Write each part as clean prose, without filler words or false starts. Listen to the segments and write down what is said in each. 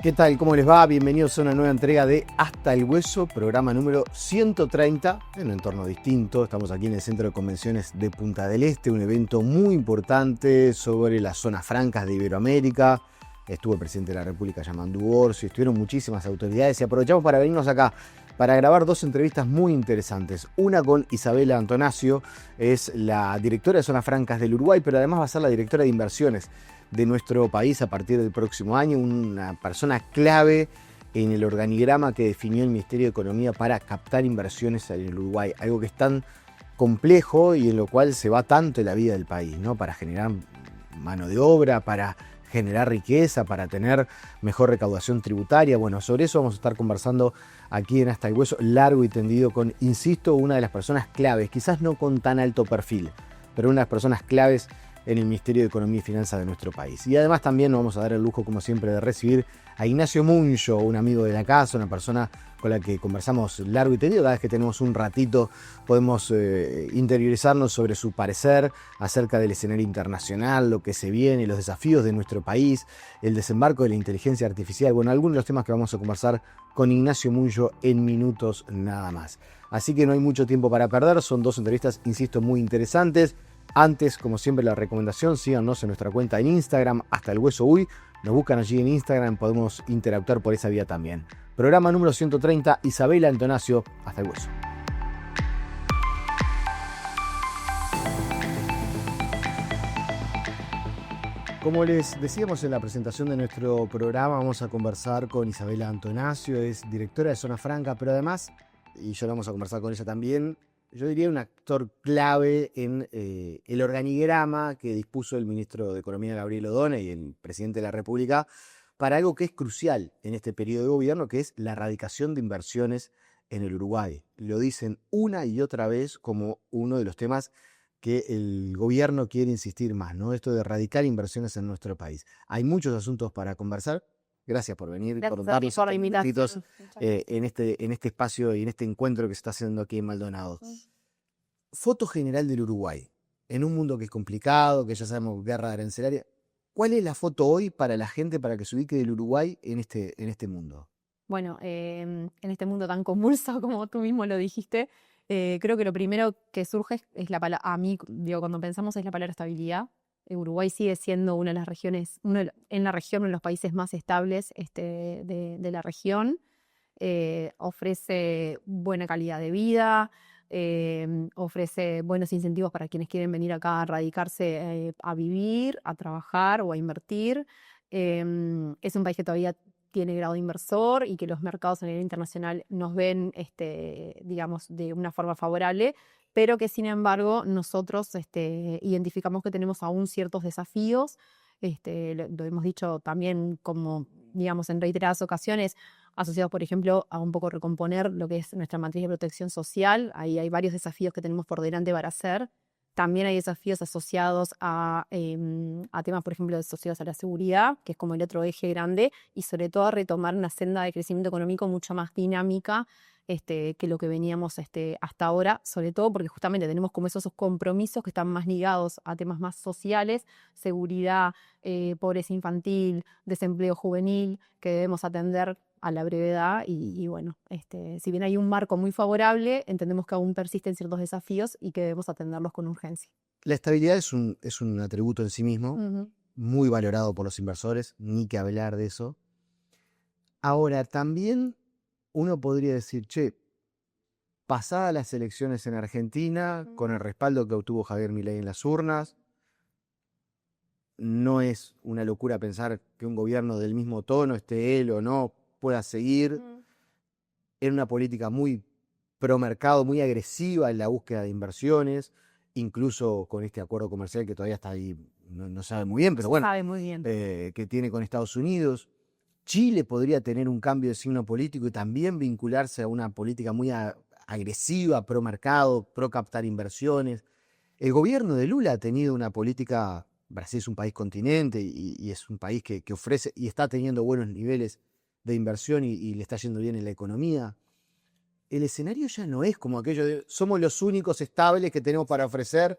¿Qué tal? ¿Cómo les va? Bienvenidos a una nueva entrega de Hasta el Hueso, programa número 130, en un entorno distinto. Estamos aquí en el Centro de Convenciones de Punta del Este, un evento muy importante sobre las zonas francas de Iberoamérica. Estuvo el presidente de la República, Yamandu Orsi, estuvieron muchísimas autoridades y aprovechamos para venirnos acá para grabar dos entrevistas muy interesantes. Una con Isabela Antonacio, es la directora de Zonas Francas del Uruguay, pero además va a ser la directora de inversiones de nuestro país a partir del próximo año, una persona clave en el organigrama que definió el Ministerio de Economía para captar inversiones en el Uruguay, algo que es tan complejo y en lo cual se va tanto la vida del país, ¿no? Para generar mano de obra, para generar riqueza, para tener mejor recaudación tributaria. Bueno, sobre eso vamos a estar conversando aquí en Hasta el Hueso, largo y tendido con, insisto, una de las personas claves, quizás no con tan alto perfil, pero una de las personas claves en el Ministerio de Economía y Finanzas de nuestro país. Y además también nos vamos a dar el lujo, como siempre, de recibir a Ignacio Munyo, un amigo de la casa, una persona con la que conversamos largo y tendido. Cada vez que tenemos un ratito podemos interiorizarnos sobre su parecer acerca del escenario internacional, lo que se viene, los desafíos de nuestro país, el desembarco de la inteligencia artificial. Bueno, algunos de los temas que vamos a conversar con Ignacio Munyo en minutos nada más. Así que no hay mucho tiempo para perder, son dos entrevistas, insisto, muy interesantes. Antes, como siempre, la recomendación, síganos en nuestra cuenta en Instagram, Hasta el Hueso Uy. Nos buscan allí en Instagram, podemos interactuar por esa vía también. Programa número 130, Isabela Antonacio, Hasta el Hueso. Como les decíamos en la presentación de nuestro programa, vamos a conversar con Isabela Antonacio, es directora de Zona Franca, pero además, y ya lo vamos a conversar con ella también, yo diría un actor clave en el organigrama que dispuso el ministro de Economía Gabriel Odone y el presidente de la República para algo que es crucial en este periodo de gobierno, que es la erradicación de inversiones en el Uruguay. Lo dicen una y otra vez como uno de los temas que el gobierno quiere insistir más, ¿no? Esto de erradicar inversiones en nuestro país. Hay muchos asuntos para conversar. Gracias por venir, por darnos por la estos minutitos invitación. en este espacio y en este encuentro que se está haciendo aquí en Maldonado. Foto general del Uruguay, en un mundo que es complicado, que ya sabemos, guerra arancelaria. ¿Cuál es la foto hoy para la gente, para que se ubique del Uruguay en este mundo? Bueno, en este mundo tan convulso como tú mismo lo dijiste, creo que lo primero que surge es la palabra, a mí, digo, cuando pensamos es la palabra estabilidad. Uruguay sigue siendo una de las regiones, en la región, uno de los países más estables de la región. Ofrece buena calidad de vida, ofrece buenos incentivos para quienes quieren venir acá a radicarse, a vivir, a trabajar o a invertir. Es un país que todavía tiene grado de inversor y que los mercados a nivel internacional nos ven, digamos, de una forma favorable, pero que sin embargo nosotros identificamos que tenemos aún ciertos desafíos. Lo hemos dicho también como, digamos, en reiteradas ocasiones, asociados, por ejemplo, a un poco recomponer lo que es nuestra matriz de protección social. Ahí hay varios desafíos que tenemos por delante para hacer. También hay desafíos asociados a temas, por ejemplo, asociados a la seguridad, que es como el otro eje grande, y sobre todo a retomar una senda de crecimiento económico mucho más dinámica que lo que veníamos hasta ahora, sobre todo porque justamente tenemos como esos compromisos que están más ligados a temas más sociales, seguridad, pobreza infantil, desempleo juvenil, que debemos atender a la brevedad y bueno, si bien hay un marco muy favorable, entendemos que aún persisten ciertos desafíos y que debemos atenderlos con urgencia. La estabilidad es un atributo en sí mismo, muy valorado por los inversores, ni que hablar de eso. Ahora, también uno podría decir, che, pasadas las elecciones en Argentina, con el respaldo que obtuvo Javier Milei en las urnas, no es una locura pensar que un gobierno del mismo tono, esté él o no, pueda seguir en una política muy pro mercado, muy agresiva en la búsqueda de inversiones, incluso con este acuerdo comercial que todavía está ahí, no sabe muy bien, pero bueno, sabe muy bien. Que tiene con Estados Unidos. Chile podría tener un cambio de signo político y también vincularse a una política muy agresiva, pro mercado, pro captar inversiones. El gobierno de Lula ha tenido una política, Brasil es un país continente y es un país que ofrece y está teniendo buenos niveles de inversión y le está yendo bien en la economía. El escenario ya no es como aquello de somos los únicos estables que tenemos para ofrecer.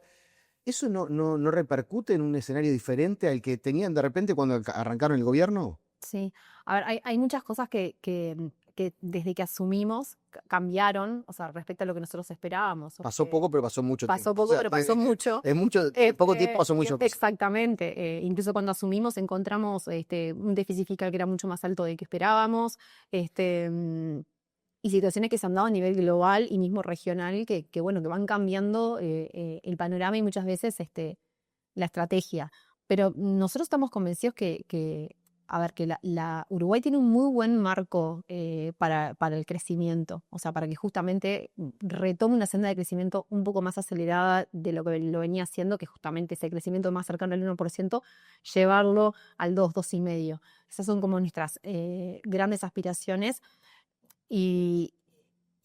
¿Eso no repercute en un escenario diferente al que tenían de repente cuando arrancaron el gobierno? Sí, a ver, hay muchas cosas que desde que asumimos cambiaron, o sea, respecto a lo que nosotros esperábamos. Pasó poco, pero pasó mucho Pasó tiempo. O poco, sea, pero pasó mucho. en poco tiempo pasó mucho. Exactamente. Incluso cuando asumimos encontramos un déficit fiscal que era mucho más alto del que esperábamos. Este, mm, y situaciones que se han dado a nivel global y mismo regional que bueno, que van cambiando el panorama y muchas veces la estrategia. Pero nosotros estamos convencidos a ver, que Uruguay tiene un muy buen marco para el crecimiento, o sea, para que justamente retome una senda de crecimiento un poco más acelerada de lo que lo venía haciendo, que justamente ese crecimiento más cercano al 1%, llevarlo al 2, 2,5. Esas son como nuestras grandes aspiraciones. Y,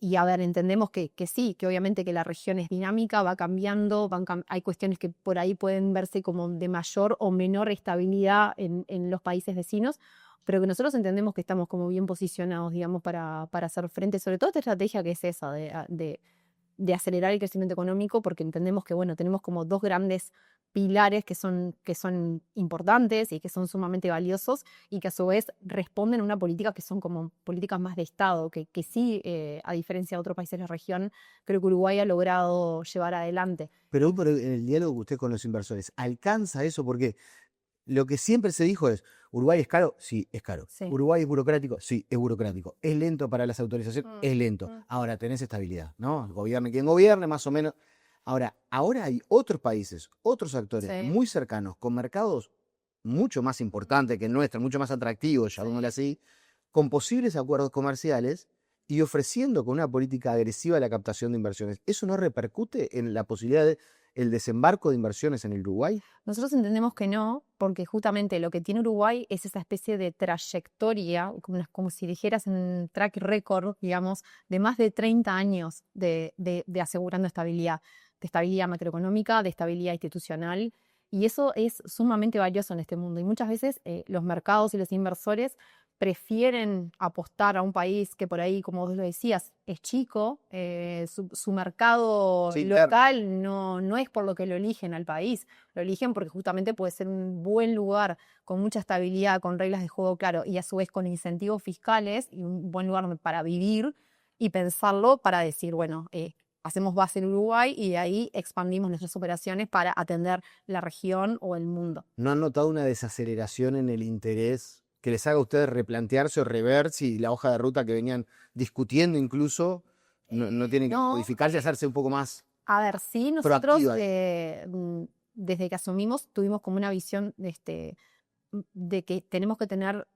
y a ver, entendemos que sí, que obviamente que la región es dinámica, va cambiando, hay cuestiones que por ahí pueden verse como de mayor o menor estabilidad en los países vecinos, pero que nosotros entendemos que estamos como bien posicionados, digamos, para hacer frente, sobre todo esta estrategia que es esa, de acelerar el crecimiento económico, porque entendemos que, bueno, tenemos como dos grandes pilares que son importantes y que son sumamente valiosos y que a su vez responden a una política que son como políticas más de Estado, que sí, a diferencia de otros países de la región, creo que Uruguay ha logrado llevar adelante. Pero en el diálogo que usted con los inversores, ¿alcanza eso? Porque lo que siempre se dijo es, ¿Uruguay es caro? Sí, es caro. Sí. ¿Uruguay es burocrático? Sí, es burocrático. ¿Es lento para las autorizaciones? Es lento. Ahora tenés estabilidad, ¿no? Gobierne quien gobierne, más o menos. Ahora hay otros países, otros actores Sí. muy cercanos, con mercados mucho más importantes que el nuestro, mucho más atractivos, llamémosle así, con posibles acuerdos comerciales y ofreciendo con una política agresiva la captación de inversiones. ¿Eso no repercute en la posibilidad del desembarco de inversiones en el Uruguay? Nosotros entendemos que no, porque justamente lo que tiene Uruguay es esa especie de trayectoria, como si dijeras un track record, digamos, de más de 30 años de asegurando estabilidad, de estabilidad macroeconómica, de estabilidad institucional. Y eso es sumamente valioso en este mundo. Y muchas veces los mercados y los inversores prefieren apostar a un país que por ahí, como vos lo decías, es chico, su mercado Sí, local no es por lo que lo eligen al país, lo eligen porque justamente puede ser un buen lugar con mucha estabilidad, con reglas de juego claro y a su vez con incentivos fiscales y un buen lugar para vivir y pensarlo para decir, bueno, hacemos base en Uruguay y de ahí expandimos nuestras operaciones para atender la región o el mundo. ¿No han notado una desaceleración en el interés que les haga a ustedes replantearse o rever si la hoja de ruta que venían discutiendo incluso no tiene que modificarse y hacerse un poco más A ver, sí, nosotros desde que asumimos tuvimos como una visión de que tenemos que tener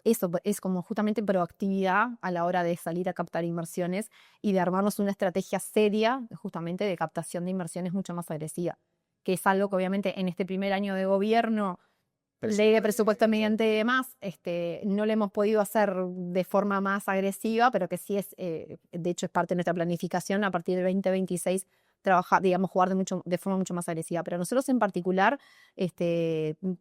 eso, es como justamente proactividad a la hora de salir a captar inversiones y de armarnos una estrategia seria justamente de captación de inversiones mucho más agresiva, que es algo que obviamente en este primer año de gobierno, ley de presupuesto mediante demás, no lo hemos podido hacer de forma más agresiva, pero que sí es, de hecho es parte de nuestra planificación a partir del 2026 trabajar, digamos, jugar de forma mucho más agresiva. Pero nosotros en particular,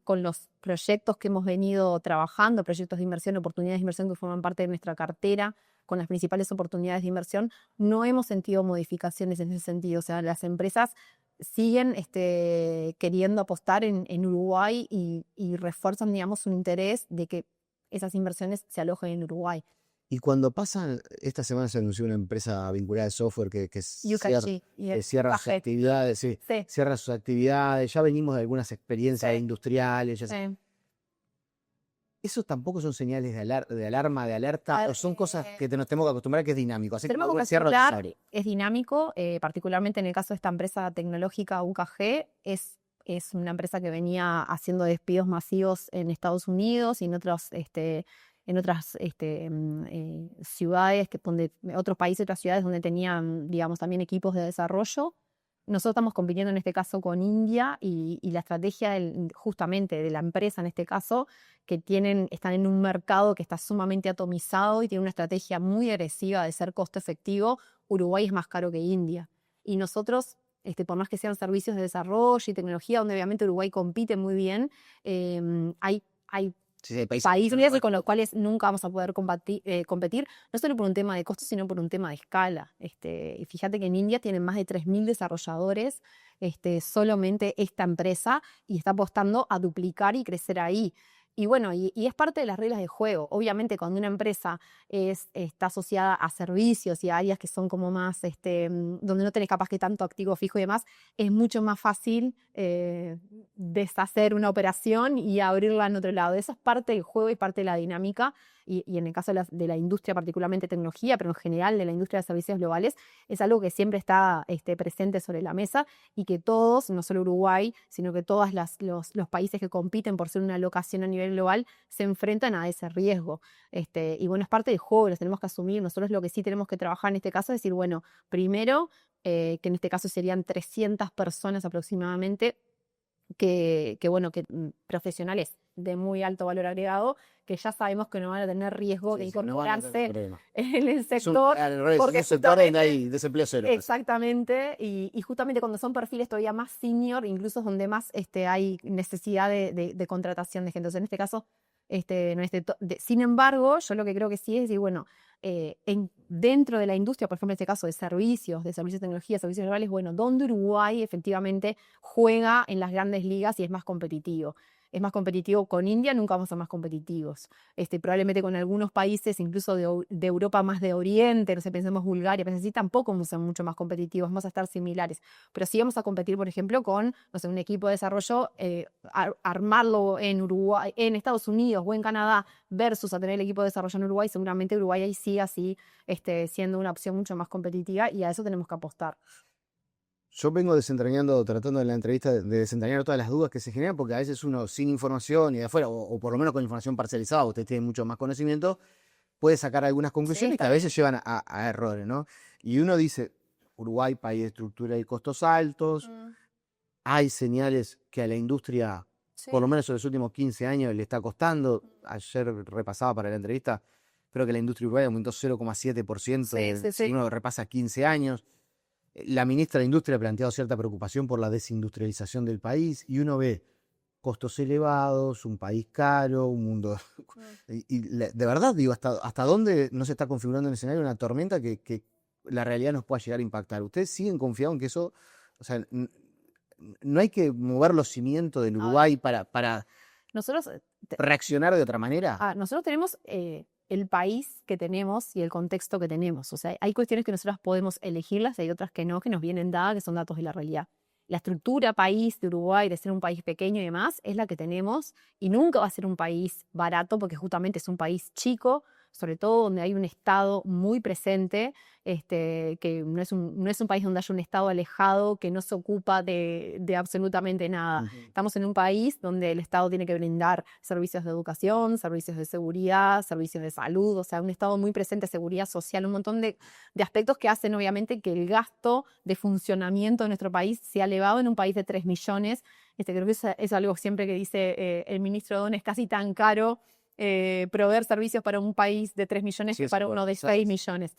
con los proyectos que hemos venido trabajando, proyectos de inversión, oportunidades de inversión que forman parte de nuestra cartera, con las principales oportunidades de inversión, no hemos sentido modificaciones en ese sentido. O sea, las empresas siguen queriendo apostar en Uruguay y refuerzan, digamos, un interés de que esas inversiones se alojen en Uruguay. Y cuando pasan, esta semana se anunció una empresa vinculada de software que cierra sus actividades, cierra sus actividades, ya venimos de algunas experiencias industriales. ¿Eso tampoco son señales de alarma, de alerta, o son cosas que nos tenemos que acostumbrar que es dinámico? Así tenemos que acostumbrar, es dinámico, particularmente en el caso de esta empresa tecnológica UKG, es una empresa que venía haciendo despidos masivos en Estados Unidos y en otras ciudades, otros países, otras ciudades donde tenían, digamos, también equipos de desarrollo. Nosotros estamos compitiendo en este caso con India y la estrategia justamente de la empresa en este caso, que están en un mercado que está sumamente atomizado y tiene una estrategia muy agresiva de ser costo efectivo. Uruguay es más caro que India. Y nosotros, por más que sean servicios de desarrollo y tecnología, donde obviamente Uruguay compite muy bien, hay países con los cuales nunca vamos a poder competir, no solo por un tema de costos, sino por un tema de escala. Y fíjate que en India tienen más de 3.000 desarrolladores, solamente esta empresa, y está apostando a duplicar y crecer ahí. bueno, y es parte de las reglas de juego. Obviamente, cuando una empresa está asociada a servicios y a áreas que son como más, donde no tenés capaz que tanto activo fijo y demás, es mucho más fácil deshacer una operación y abrirla en otro lado. Eso es parte del juego y parte de la dinámica. Y en el caso de la industria, particularmente tecnología, pero en general de la industria de servicios globales, es algo que siempre está presente sobre la mesa y que todos, no solo Uruguay, sino que todos los países que compiten por ser una locación a nivel global, se enfrentan a ese riesgo. Y bueno, es parte del juego, los tenemos que asumir. Nosotros lo que sí tenemos que trabajar en este caso es decir, bueno, primero, que en este caso serían 300 personas aproximadamente, profesionales de muy alto valor agregado, que ya sabemos que no van a tener riesgo de incorporarse en el sector. Es un sector donde hay desempleo cero. Exactamente, y justamente cuando son perfiles todavía más senior, incluso donde más hay necesidad de contratación de gente. Entonces, en este caso, sin embargo, yo lo que creo que sí es decir, bueno, dentro de la industria, por ejemplo, en este caso de servicios de tecnología, servicios globales, bueno, donde Uruguay efectivamente juega en las grandes ligas y es más competitivo. Es más competitivo con India, nunca vamos a ser más competitivos. Probablemente con algunos países, incluso de Europa más de Oriente, no sé, pensemos Bulgaria, pensemos así, tampoco vamos a ser mucho más competitivos, vamos a estar similares. Pero sí vamos a competir, por ejemplo, con, no sé, un equipo de desarrollo, armarlo en Uruguay, en Estados Unidos o en Canadá, versus a tener el equipo de desarrollo en Uruguay. Seguramente Uruguay ahí sí así siendo una opción mucho más competitiva, y a eso tenemos que apostar. Yo vengo tratando en la entrevista de desentrañar todas las dudas que se generan, porque a veces uno sin información y de afuera, o por lo menos con información parcializada, usted tiene mucho más conocimiento, puede sacar algunas conclusiones que a veces llevan a errores, ¿no? Y uno dice, Uruguay, país de estructura y costos altos, hay señales que a la industria, por lo menos en los últimos 15 años, le está costando. Ayer repasaba para la entrevista, creo que la industria uruguaya aumentó 0,7%, si uno repasa 15 años. La ministra de Industria ha planteado cierta preocupación por la desindustrialización del país, y uno ve costos elevados, un país caro, un mundo... de verdad, digo, ¿hasta dónde no se está configurando en el escenario una tormenta que la realidad nos pueda llegar a impactar? ¿Ustedes siguen confiados en que eso... O sea, no hay que mover los cimientos del Uruguay para nosotros reaccionar de otra manera? Nosotros tenemos... el país que tenemos y el contexto que tenemos. O sea, hay cuestiones que nosotros podemos elegirlas y hay otras que no, que nos vienen dadas, que son datos de la realidad. La estructura país de Uruguay, de ser un país pequeño y demás, es la que tenemos, y nunca va a ser un país barato, porque justamente es un país chico, sobre todo donde hay un Estado muy presente, que no es un país donde haya un Estado alejado que no se ocupa de absolutamente nada. Estamos en un país donde el Estado tiene que brindar servicios de educación, servicios de seguridad, servicios de salud, o sea, un Estado muy presente, seguridad social, un montón de aspectos que hacen obviamente que el gasto de funcionamiento de nuestro país sea elevado en un país de 3 millones. Creo que es algo siempre que dice el ministro Don, es casi tan caro proveer servicios para un país de 3 millones que para uno de 6 millones.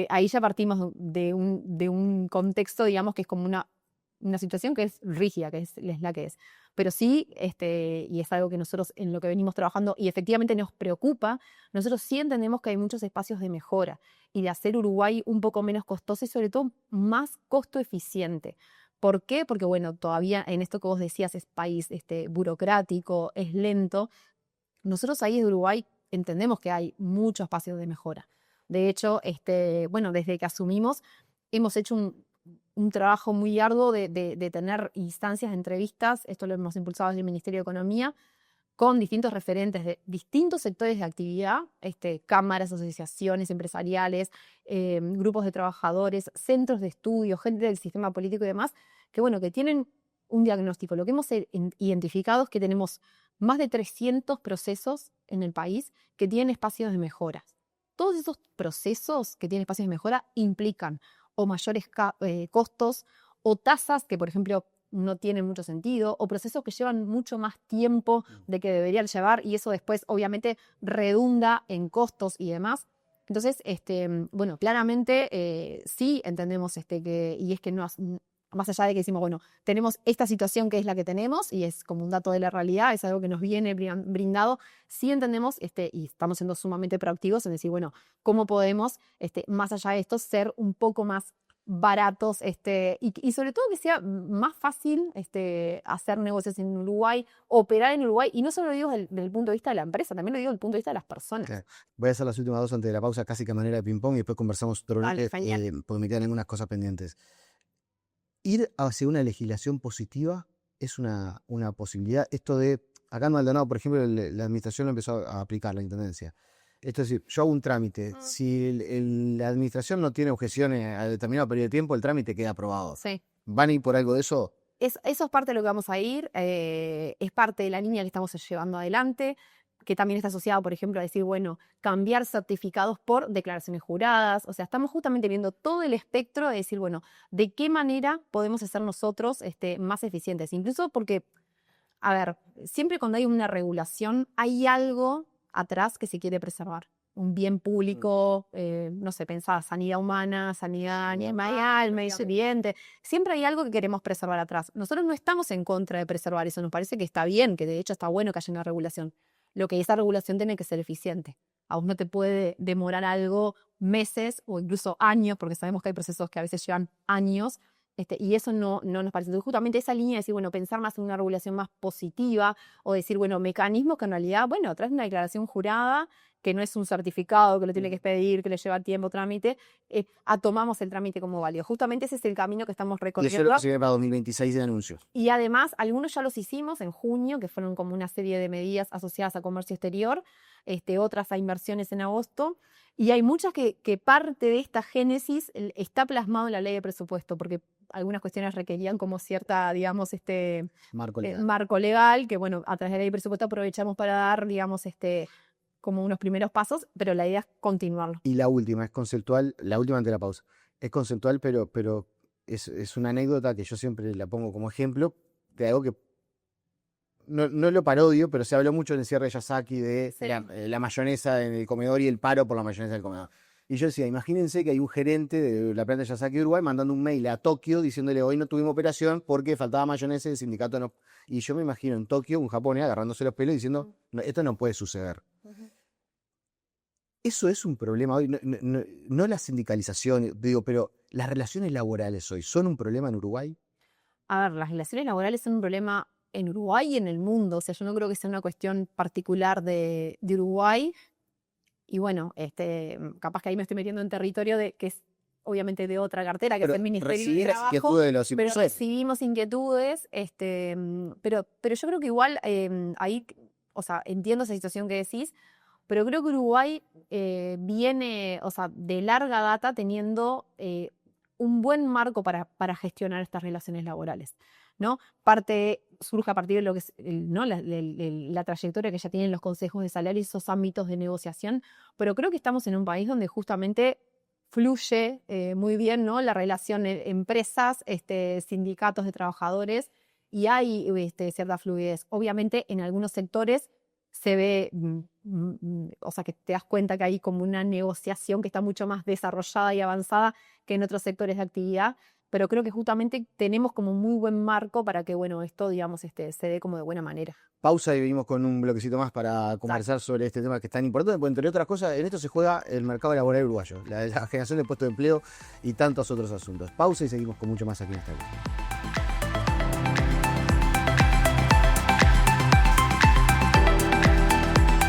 Ahí ya partimos de un contexto, digamos, que es como una situación que es rígida, que es la que es. Pero sí, y es algo que nosotros en lo que venimos trabajando y efectivamente nos preocupa, nosotros sí entendemos que hay muchos espacios de mejora y de hacer Uruguay un poco menos costoso y sobre todo más costo eficiente. ¿Por qué? Porque, bueno, todavía en esto que vos decías es país burocrático, es lento. Nosotros ahí en Uruguay entendemos que hay muchos espacios de mejora. De hecho, desde que asumimos, hemos hecho un trabajo muy arduo de tener instancias de entrevistas, esto lo hemos impulsado desde el Ministerio de Economía, con distintos referentes de distintos sectores de actividad, cámaras, asociaciones empresariales, grupos de trabajadores, centros de estudio, gente del sistema político y demás, que tienen un diagnóstico. Lo que hemos identificado es que tenemos más de 300 procesos en el país que tienen espacios de mejora. Todos esos procesos que tienen espacios de mejora implican o mayores costos o tasas que, por ejemplo, no tienen mucho sentido, o procesos que llevan mucho más tiempo de que deberían llevar, y eso después obviamente redunda en costos y demás. Entonces, claramente sí entendemos y es que más allá de que decimos, bueno, tenemos esta situación que es la que tenemos y es como un dato de la realidad, es algo que nos viene brindado, sí entendemos y estamos siendo sumamente proactivos en decir, bueno, ¿cómo podemos, más allá de esto, ser un poco más baratos, y sobre todo que sea más fácil hacer negocios en Uruguay, operar en Uruguay, y no solo lo digo desde el punto de vista de la empresa, también lo digo desde el punto de vista de las personas. Claro. Voy a hacer las últimas dos antes de la pausa, casi que a manera de ping-pong, y después conversamos otro Dale, bloque, genial. porque me quedan algunas cosas pendientes. Ir hacia una legislación positiva es una posibilidad. Esto de, acá en Maldonado, por ejemplo, la administración lo empezó a aplicar, la intendencia. Esto es decir, yo hago un trámite. Si la administración no tiene objeciones a determinado periodo de tiempo, el trámite queda aprobado. Sí. ¿Van a ir por algo de eso? Eso es parte de lo que vamos a ir, es parte de la línea que estamos llevando adelante, que también está asociado, por ejemplo, a decir, bueno, cambiar certificados por declaraciones juradas. O sea, estamos justamente viendo todo el espectro de decir, bueno, de qué manera podemos ser nosotros más eficientes. Incluso porque, a ver, siempre cuando hay una regulación, hay algo atrás que se quiere preservar. Un bien público, no sé, pensá, sanidad humana, sanidad animal, medio ambiente. Siempre hay algo que queremos preservar atrás. Nosotros no estamos en contra de preservar eso, nos parece que está bien, que de hecho está bueno que haya una regulación. Lo que esa regulación tiene que ser eficiente. A vos no te puede demorar algo meses o incluso años, porque sabemos que hay procesos que a veces llevan años, y eso no nos parece. Entonces, justamente esa línea de decir, bueno, pensar más en una regulación más positiva o decir, bueno, mecanismos que en realidad, bueno, traes una declaración jurada que no es un certificado que lo tiene que expedir, que le lleva tiempo, trámite, tomamos el trámite como válido. Justamente ese es el camino que estamos Y eso recorriendo. lo que se ve para 2026 de anuncios. Y además, algunos ya los hicimos en junio, que fueron como una serie de medidas asociadas a comercio exterior, otras a inversiones en agosto, y hay muchas que parte de esta génesis está plasmado en la ley de presupuesto, porque algunas cuestiones requerían como cierta, digamos, marco legal, que bueno, a través de la ley de presupuesto aprovechamos para dar, digamos, como unos primeros pasos, pero la idea es continuarlo. Y la última es conceptual, la última ante la pausa. Es conceptual, pero es una anécdota que yo siempre la pongo como ejemplo de algo que no lo parodio, pero se habló mucho en el cierre de Yasaki de Sí. la mayonesa en el comedor y el paro por la mayonesa del comedor. Y yo decía, imagínense que hay un gerente de la planta de Yasaki de Uruguay mandando un mail a Tokio diciéndole hoy no tuvimos operación porque faltaba mayonesa y el sindicato no. Y yo me imagino en Tokio un japonés agarrándose los pelos y diciendo, no, esto no puede suceder. Eso es un problema hoy, no la sindicalización, digo, pero las relaciones laborales hoy, ¿son un problema en Uruguay? A ver, las relaciones laborales son un problema en Uruguay y en el mundo. O sea, yo no creo que sea una cuestión particular de Uruguay. Y bueno, capaz que ahí me estoy metiendo en territorio que es obviamente de otra cartera, que es el Ministerio de Trabajo. Inquietudes de los Pero recibimos inquietudes, pero yo creo que igual ahí, o sea, entiendo esa situación que decís, pero creo que Uruguay viene, o sea, de larga data teniendo un buen marco para gestionar estas relaciones laborales, ¿no? Surge a partir de lo que es ¿no? la trayectoria que ya tienen los consejos de salario y esos ámbitos de negociación, pero creo que estamos en un país donde justamente fluye muy bien, ¿no? La relación empresas, sindicatos de trabajadores, y hay cierta fluidez. Obviamente en algunos sectores se ve, o sea, que te das cuenta que hay como una negociación que está mucho más desarrollada y avanzada que en otros sectores de actividad, pero creo que justamente tenemos como un muy buen marco para que, bueno, esto, digamos, se dé como de buena manera. Pausa y venimos con un bloquecito más para conversar sobre este tema que es tan importante, porque entre otras cosas, en esto se juega el mercado laboral uruguayo, la generación de puestos de empleo y tantos otros asuntos. Pausa y seguimos con mucho más aquí en esta.